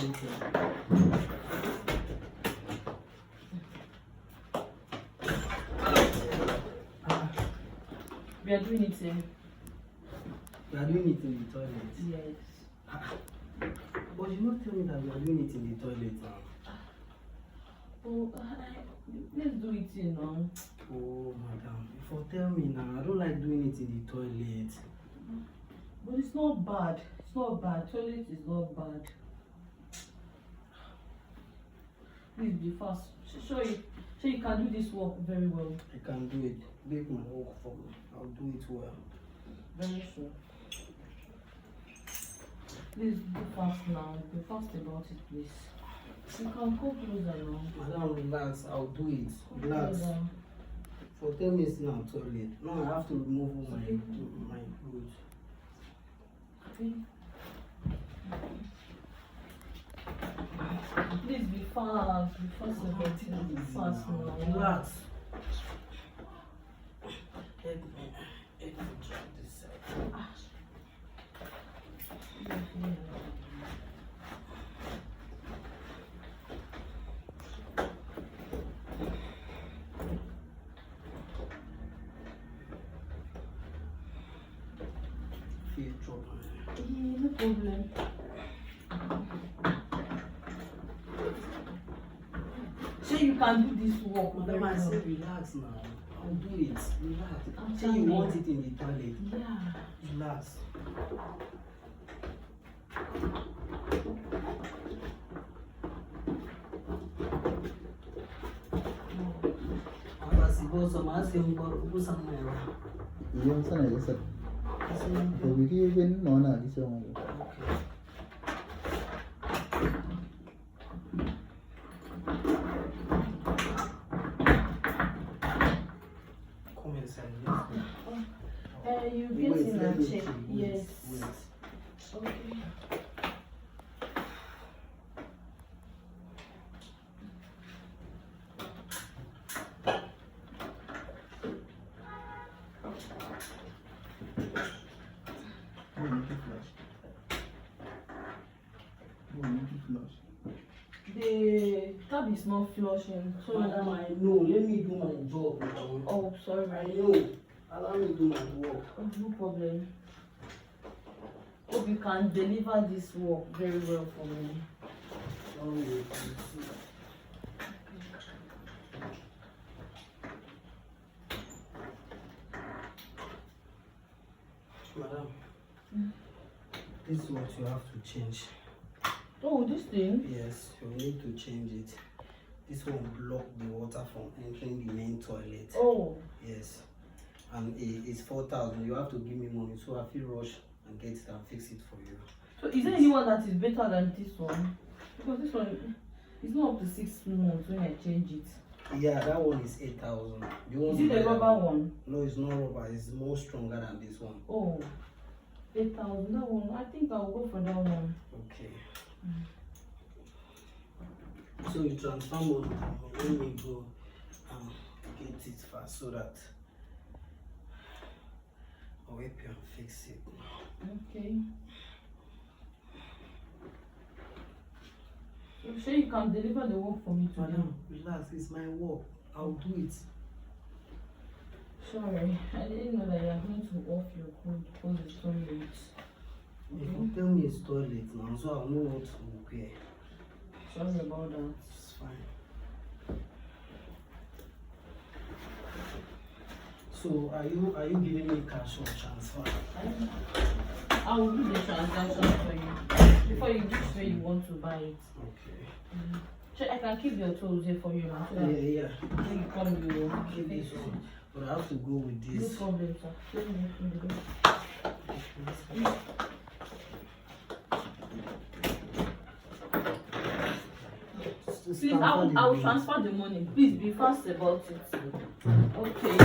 We are doing it in. We are doing it in the toilet. Yes. But you not tell me that we are doing it in the toilet now. Oh, let's do it in now. Oh, madam. Before tell me now, I don't like doing it in the toilet. But it's not bad. It's not bad. Toilet is not bad. Please be fast. Sure you can do this work very well. I can do it. Make my work for me. I'll do it well. Very sure. Please be fast now. Be fast about it, please. You can come closer now. Madam, relax. I'll do it. Come Relax. closer. For 10 minutes now, toilet. Now I have to remove my clothes. Okay. Please be fast. Be fast about it. Be fast now. Relax. Let me drop this side. No problem. So you can do this work. Madam, I say relax now. I'll do it. Relax. Say I'm you coming. want it in the toilet. Yeah. Relax. Iyon sana isa. Bigyan din mo na isa mo. Come inside. You get in and check. Yes. Wait. Okay. The tap is not flushing. So Madam, I know. Let me do my job. oh, sorry. I know. Allow me to do my work. Oh, no problem. Hope you can deliver this work very well for me. Sorry. Madam, this is what you have to change. Oh, this thing? Yes, you need to change it. This one block the water from entering the main toilet. Oh. Yes. And it's 4,000. You have to give me money, so I feel rush and get it and fix it for you. So is there anyone that is better than this one? Because this one is not up to 6 months when I change it. Yeah, that one is 8,000. Is it the rubber one? No, it's not rubber. It's more stronger than this one. Oh, 8,000. That one. I think I'll go for that one. Okay. So you transfer money. Let me go get it fast so that I'll help you and fix it. Okay. You sure you can deliver the work for me today? Madam, relax. It's my work. I'll do it. Sorry, I didn't know that you are going to off your code because it's so late. If you tell me it's toilet now, so I'll know what to wear. Sorry about that. It's fine. So are you giving me cash or transfer? I will do the transaction for you before you reach where you want to buy it. Okay. So I can keep your tools here for you now. So that Yeah. when you come, you will Keep this one. But I have to go with No this. problem, sir. Let me go. Please, I will transfer the money. Please be fast about it. Okay.